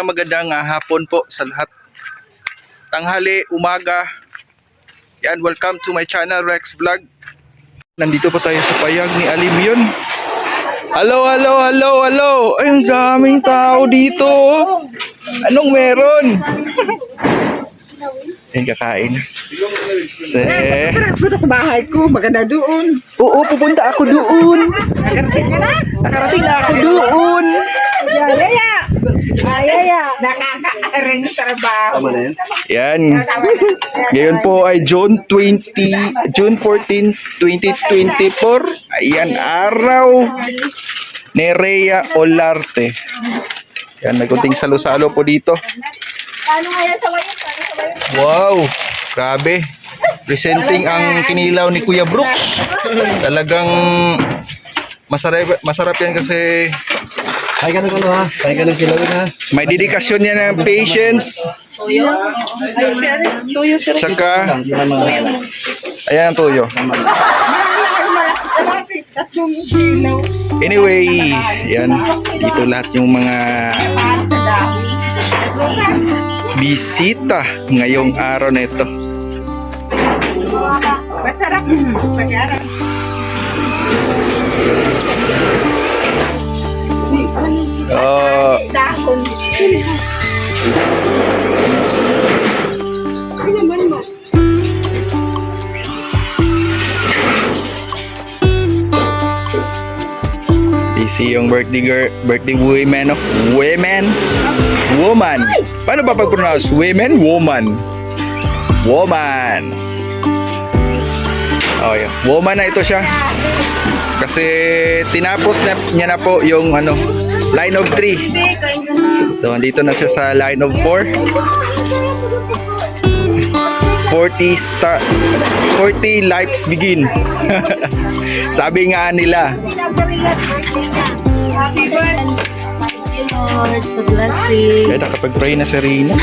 magandang hapon po sa lahat. Tanghali, umaga. Yan, welcome to my channel, Rex Vlog. Nandito po tayo sa payag ni Alimyon. Hello. Ay, ang daming tao dito. Anong meron? Yan, kakain. Punta sa bahay ko, maganda doon. Oo, pupunta ako doon. Nakarating ka na? Nakarating na ako doon. Ayaya. Nakaka-aring trabaho. Yan. Ngayon po ay June 14, 2024. Ayan, araw ni Rhea Olarte. Yan, may kunting salo-salo po dito. Paano nga yan sa wayan? Wow, grabe. Presenting ang kinilaw ni Kuya Brooks. Talagang masarap yan kasi Ay, ganun ha. Ay, ganun kilawin ha. may dedikasyon yan ng patience. Tuyo? Tuyo sir. Saka, ayan ang tuyo. Anyway, yan. Dito lahat yung mga bisita ngayong araw na ito. Masarap. Masarap. Dahon. Busy yung birthday women, no? Woman. Paano ba pag-pronounce? Women? Woman. Oh, yeah. Woman na ito siya. Kasi tinapos niya na po yung line of 3. So, andito na siya sa line of 4. 40 lives begin. Sabi nga nila. Happy birthday. Lord, sa blessing. Kaya nakapag-pray na si Rina.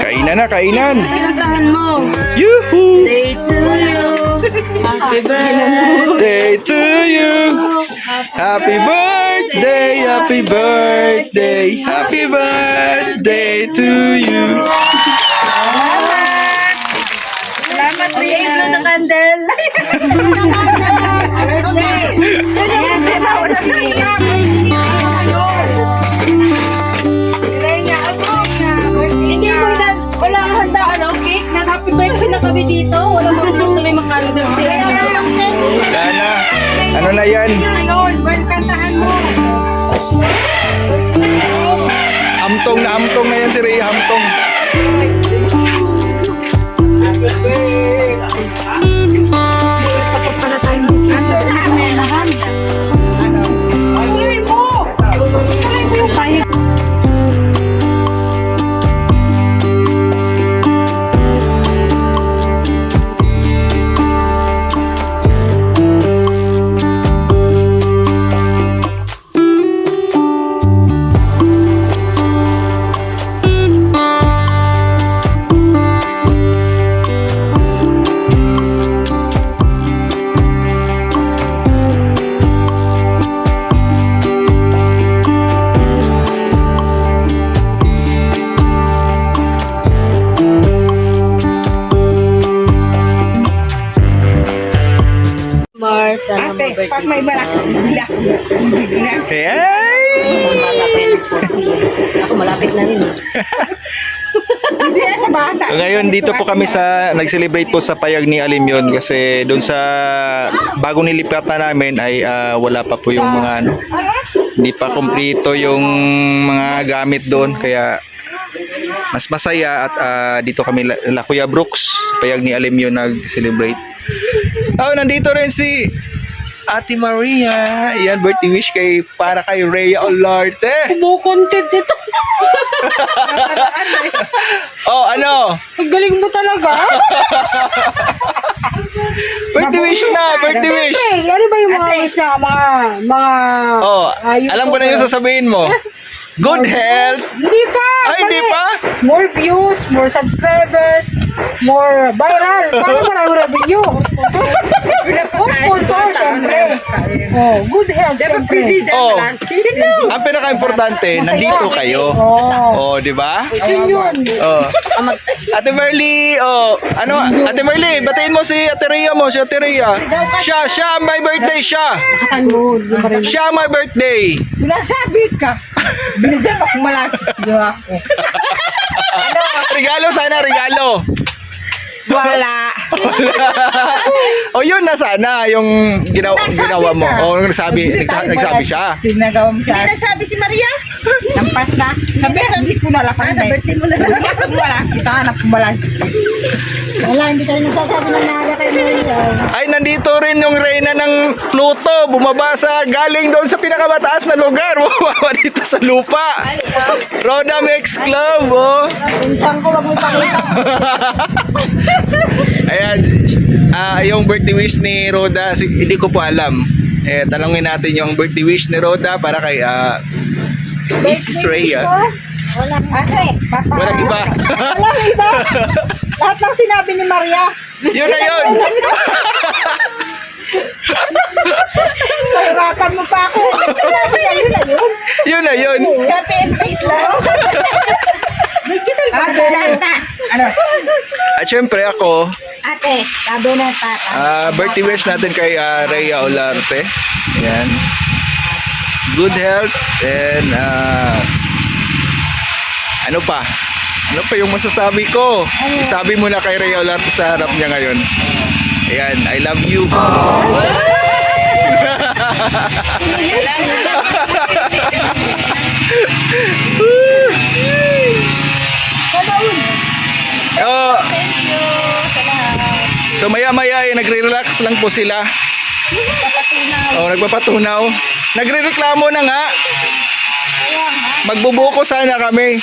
Kainan. Pinuntahan mo. Yuhu! Day to you. Happy birthday. Day to you. Happy birthday, happy birthday, happy birthday to you. Salamat, okay, blow the candle. Hindi mo na, wala kang handa, cake na happy birthday na kami dito. Wala kang tuloy makalendar siya. Wala na. Ano na yan? Lord, kantahan mo. Hamtong na yan si Rhea, hamtong. Sana Ate, pag may malaking bila. Hey! bata pa yun, 40. Ako malapit na rin. Hindi sa bata. So, ngayon dito po kami nag-celebrate po sa payag ni Alimyon kasi doon sa bagong nilipatan namin ay wala pa po yung mga hindi pa kumpleto yung mga gamit doon kaya mas masaya at dito kami la Kuya Brooks payag ni Alimyon nag-celebrate. Nandito rin si Ate Maria. Yan, birthday wish para kay Rhea Olarte. Content ito. Ano? Ang galing mo talaga. Birthday wish na, birthday wish. Ano ba yung mga wish na mga Alam ko na yung sasabihin mo. Good health. Hindi pa! Ay, hindi mali. pa? More views, more subscribers, more viral. Paano marami revenue? Oh, sponsor, syempre. Oh, good health, Dapat syempre. pwede dahil Oh. malaki. Ang pinaka-importante, nandito kayo. Oh. Oh, di ba? Yun yun. Oh. Ate Merly, oh, ano, Ate Merly, batiin mo si Ate Rhea mo, si Ate Rhea. Siya, my birthday siya. Kasanod. Yung baril. Siya, my birthday. Nasabi ka. Binigyan ako malaki. Diba ako? Regalo sana, regalo. Wala. O yun na sana, yung ginawa mo. O, nagsabi siya. Pinagawa mo siya. Hindi nagsabi si Maria. Nampas na. Sabi, hindi ko nalapan. Sa birthday mo na lang. Wala. Kita hanap ko malaki. Wala, hindi tayo nagsasabi ng naga kayo ngayon. Ay, nandito rin yung reyna ng Pluto. Bumaba sa, galing doon sa pinakamataas na lugar. Bumaba dito sa lupa. Roda Mix Club, oh. Yung tiyang ko, wag mo pakita. Ayan, yung birthday wish ni Roda, hindi ko po alam. Talangin natin yung birthday wish ni Roda para kay Mrs. Rhea. Walang ate, papa. Walang iba. Walang iba. Lahat lang sinabi ni Maria. Yun na yun. Kahirapan mo pa ako. Yun na yun. Yun na yun. Copy and paste lang. Digital pa Ate, lanta. Ano? At syempre ako, Ate, sabi na tata. birthday wish natin kay Rhea Olarte. Ayan. Good health and ano pa? Ano pa yung masasabi ko? Sabi mo na kay Rhea Olarte sa harap niya ngayon. Ayan, I love you. Oh, so maya-maya ay nagre-relax lang po sila. Oh, nagpapatunaw. Nagrereklamo na nga. Magbubuko sana kami.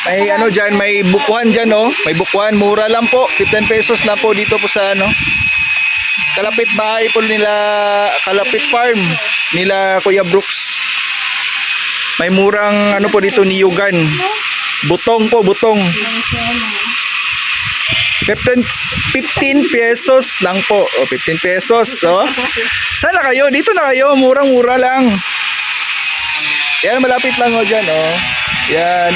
May ano diyan, may bukuhan diyan, oh. May bukuhan, mura lang po. 15 pesos lang po dito po sa ano. Kalapit bahay po nila, Kalapit Farm nila Kuya Brooks. May murang ano po dito niyugan. Butong po, butong. 15 pesos lang po. O, 15 pesos. Oh. Sana kayo, dito na kayo. Murang-mura lang. Yan, malapit lang o dyan. Oh. Yan.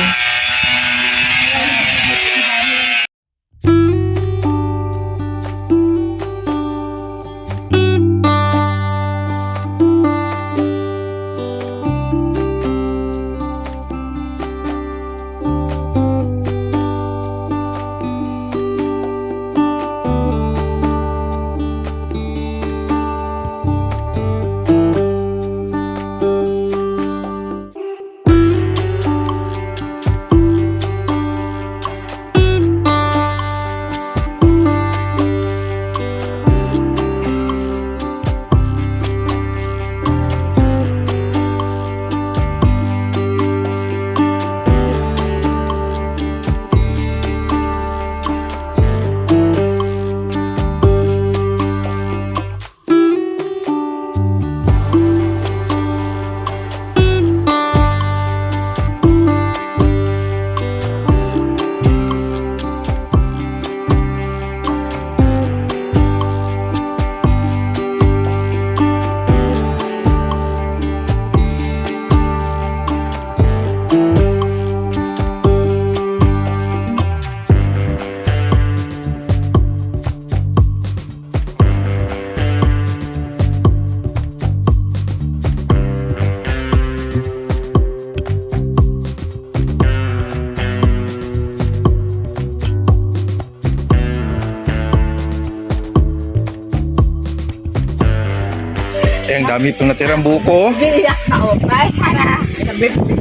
Ang dami itong natirang buko. Biniyak na ako. Bye, Hana. Sa birthday.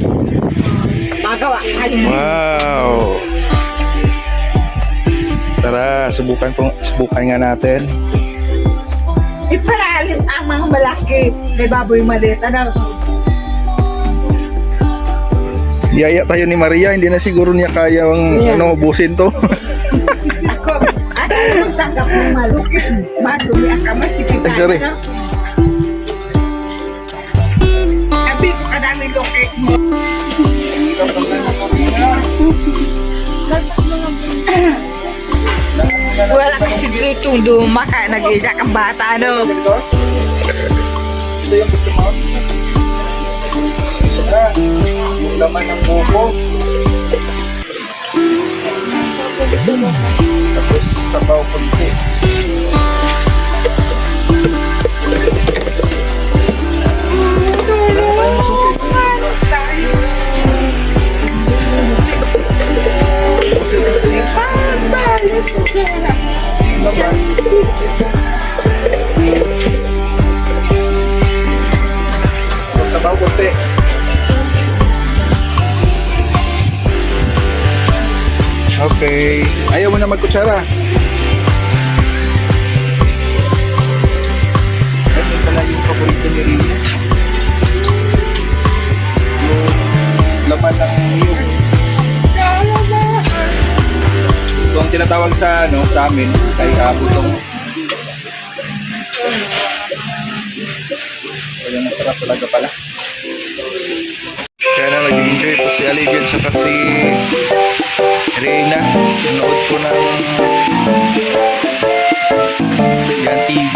Magawa kayo. Wow. Tara, subukan nga natin. Iparalim ang mga malaki. Kay baboy maliit. Ano? Yaya tayo ni Maria, hindi na siguro niya kayang ano, ubusin to. Ako, at ano magtanggap ng malaki. Madumi ang kamay. Ay, sorry. Sabi ko kadami loke mo. Naglutong dumaka, nag-iyak ang bata, no? Ito yung gusto mo? Yung laman ng buko. Tapos sabaw kunti. Wala na tayong masuki. Laman. Sabaw kunti. Okay. Ayaw mo na magkutsara. Ano pala yung paborito ni Rina? Yung laman ng niyog. Ito ang tinatawag sa sa amin kay butong. Kaya masarap talaga pala. Kaya na nag-enjoy po si Alivion sa kasi Reyna. Nanood po ng yan TV.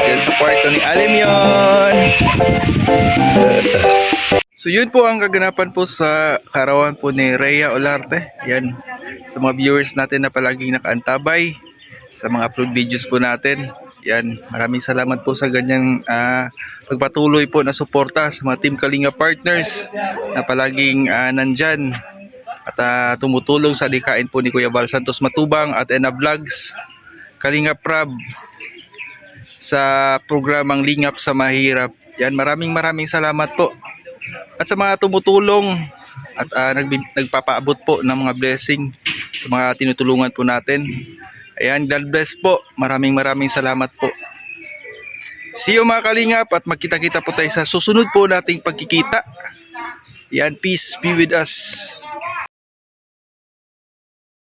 Yan sa kwarto ni Alimion. So yun po ang kaganapan po sa karawan po ni Rhea Olarte. Yan. Sa mga viewers natin na palaging nakaantabay sa mga upload videos po natin. Yan, maraming salamat po sa ganyang pagpatuloy po na suporta sa mga Team Kalinga partners na palaging nandyan at tumutulong sa likain po ni Kuya Val Santos Matubang at Ena Vlogs, Kalinga Prab sa programang Lingap sa Mahirap. Yan, maraming salamat po. At sa mga tumutulong at nagpapaabot po ng mga blessing sa mga tinutulungan po natin. Ayan, God bless po. Maraming salamat po. See you mga Kalingap at magkita-kita po tayo sa susunod po nating pagkikita. Ayan, peace be with us.